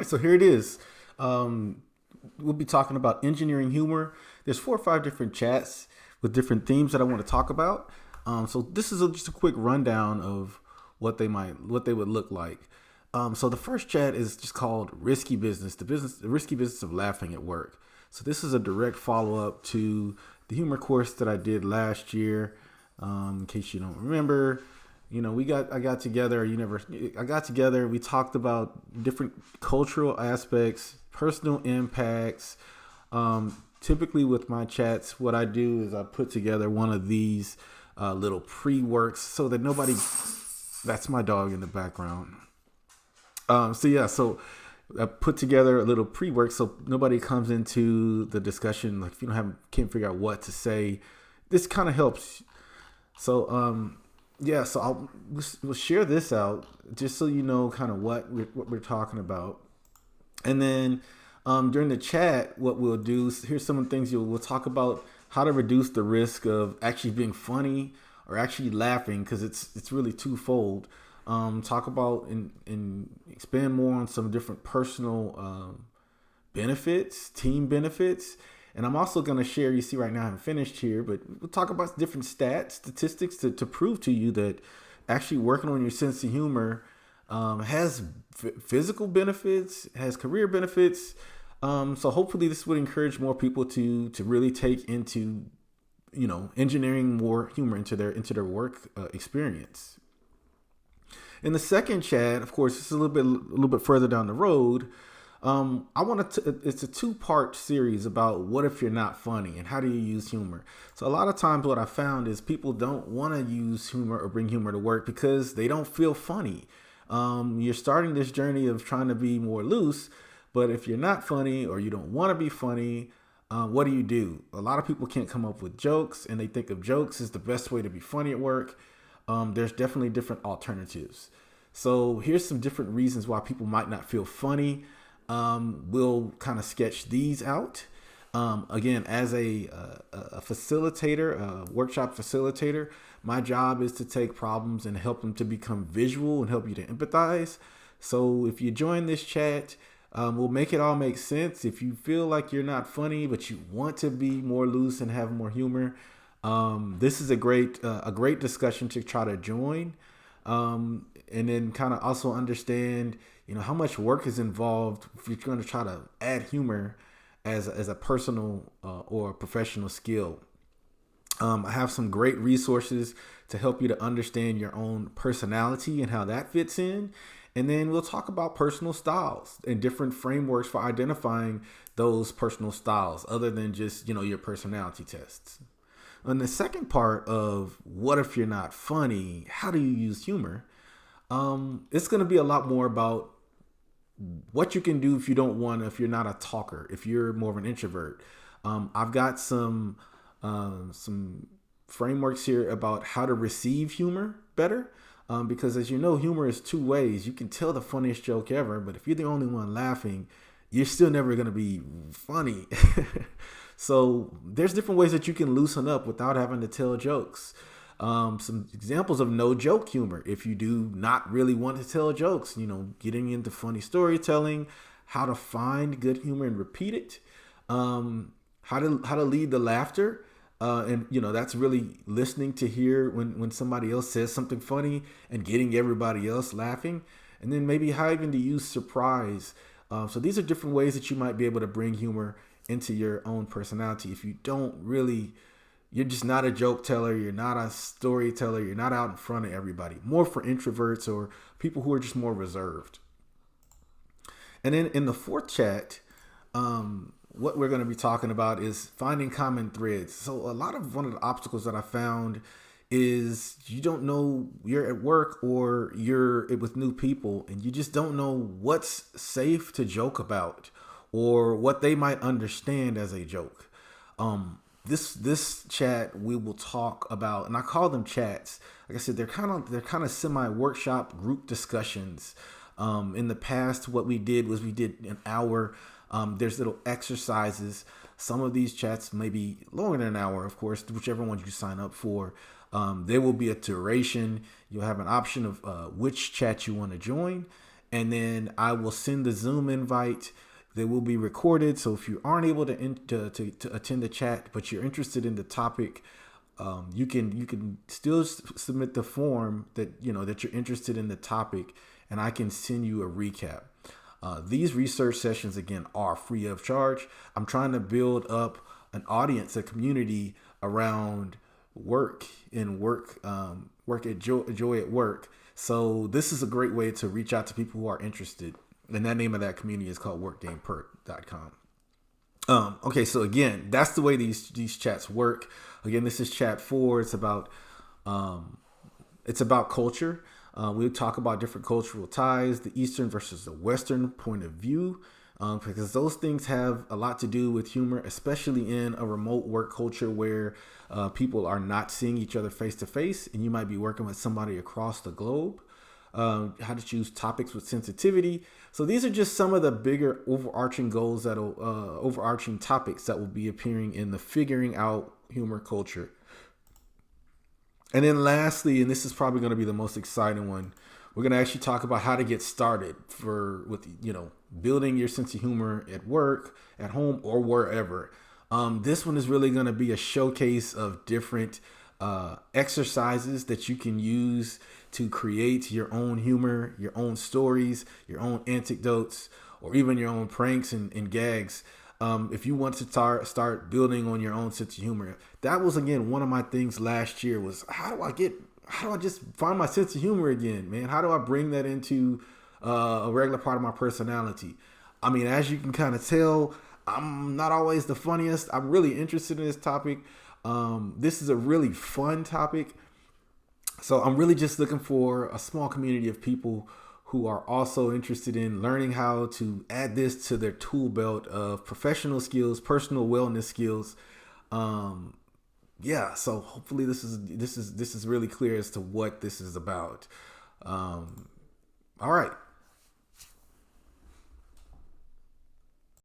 So here it is. Um, we'll be talking about engineering humor. There's 4 or 5 different chats with different themes that I want to talk about. So this is just a quick rundown of what they would look like. So the first chat is just called "Risky Business," the risky business of laughing at work. So this is a direct follow up to the humor course that I did last year. In case you don't remember, I got together. I got together. We talked about different cultural aspects, personal impacts. Typically, with my chats, what I do is I put together one of these little pre-works so that nobody. That's my dog in the background. So I put together a little pre-work so nobody comes into the discussion like if you don't have can't figure out what to say. This kind of helps. So so we'll share this out just so you know kind of what we're talking about, and then during the chat, what we'll do is here's some of the things we'll talk about how to reduce the risk of actually being funny or actually laughing because it's really twofold. Talk about and expand more on some different personal benefits, team benefits. And I'm also going to share, you see right now I haven't finished here, but we'll talk about different statistics to prove to you that actually working on your sense of humor has physical benefits, has career benefits. So hopefully this would encourage more people to really take into, engineering more humor into their work experience. In the second chat, of course, it's a little bit further down the road. I want to. It's a two-part series about what if you're not funny and how do you use humor. So a lot of times, what I found is people don't want to use humor or bring humor to work because they don't feel funny. You're starting this journey of trying to be more loose, but if you're not funny or you don't want to be funny, what do you do? A lot of people can't come up with jokes, and they think of jokes as the best way to be funny at work. There's definitely different alternatives. So here's some different reasons why people might not feel funny. We'll kind of sketch these out. Again, as a facilitator, a workshop facilitator, my job is to take problems and help them to become visual and help you to empathize. So if you join this chat, we'll make it all make sense. If you feel like you're not funny, but you want to be more loose and have more humor, this is a great discussion to try to join, and then kind of also understand how much work is involved if you're going to try to add humor as a personal or professional skill. I have some great resources to help you to understand your own personality and how that fits in. And then we'll talk about personal styles and different frameworks for identifying those personal styles other than just, your personality tests. On the second part of what if you're not funny, how do you use humor? It's going to be a lot more about what you can do if you don't want, if you're not a talker, if you're more of an introvert. I've got some frameworks here about how to receive humor better. Because as you know, humor is two ways. You can tell the funniest joke ever, but if you're the only one laughing, you're still never going to be funny. So there's different ways that you can loosen up without having to tell jokes. Some examples of no joke humor. If you do not really want to tell jokes, getting into funny storytelling, how to find good humor and repeat it, how to lead the laughter. And that's really listening to hear when somebody else says something funny and getting everybody else laughing, and then maybe how even to use surprise. So these are different ways that you might be able to bring humor into your own personality. If you don't really, you're just not a joke teller, you're not a storyteller, you're not out in front of everybody. More for introverts or people who are just more reserved. And then in the fourth chat, what we're going to be talking about is finding common threads. So a lot of one of the obstacles that I found is you don't know, you're at work or you're with new people and you just don't know what's safe to joke about or what they might understand as a joke. This chat we will talk about, and I call them chats. Like I said, they're kind of semi workshop group discussions. In the past, what we did was we did an hour. There's little exercises. Some of these chats may be longer than an hour, of course, whichever one you sign up for. There will be a duration. You'll have an option of which chat you want to join. and then I will send the Zoom invite. They will be recorded. So if you aren't able to attend the chat, but you're interested in the topic, you can still submit the form that that you're interested in the topic, and I can send you a recap. These research sessions again are free of charge. I'm trying to build up an audience, a community around work and joy at work. So this is a great way to reach out to people who are interested. And that name of that community is called workgainperk.com. Okay, so again, that's the way these chats work. Again, this is chat 4. It's about culture. We'll talk about different cultural ties, the Eastern versus the Western point of view, because those things have a lot to do with humor, especially in a remote work culture where people are not seeing each other face to face, and you might be working with somebody across the globe. How to choose topics with sensitivity. So these are just some of the bigger overarching goals overarching topics that will be appearing in the Figuring Out Humor Culture. And then lastly, and this is probably going to be the most exciting one, we're going to actually talk about how to get started with building your sense of humor at work, at home, or wherever. This one is really going to be a showcase of different exercises that you can use to create your own humor, your own stories, your own anecdotes, or even your own pranks and gags. If you want to start building on your own sense of humor, that was again one of my things last year was how do I just find my sense of humor again, man? How do I bring that into a regular part of my personality? I mean, as you can kind of tell, I'm not always the funniest. I'm really interested in this topic. This is a really fun topic. So I'm really just looking for a small community of people who are also interested in learning how to add this to their tool belt of professional skills, personal wellness skills. So hopefully this is really clear as to what this is about. All right.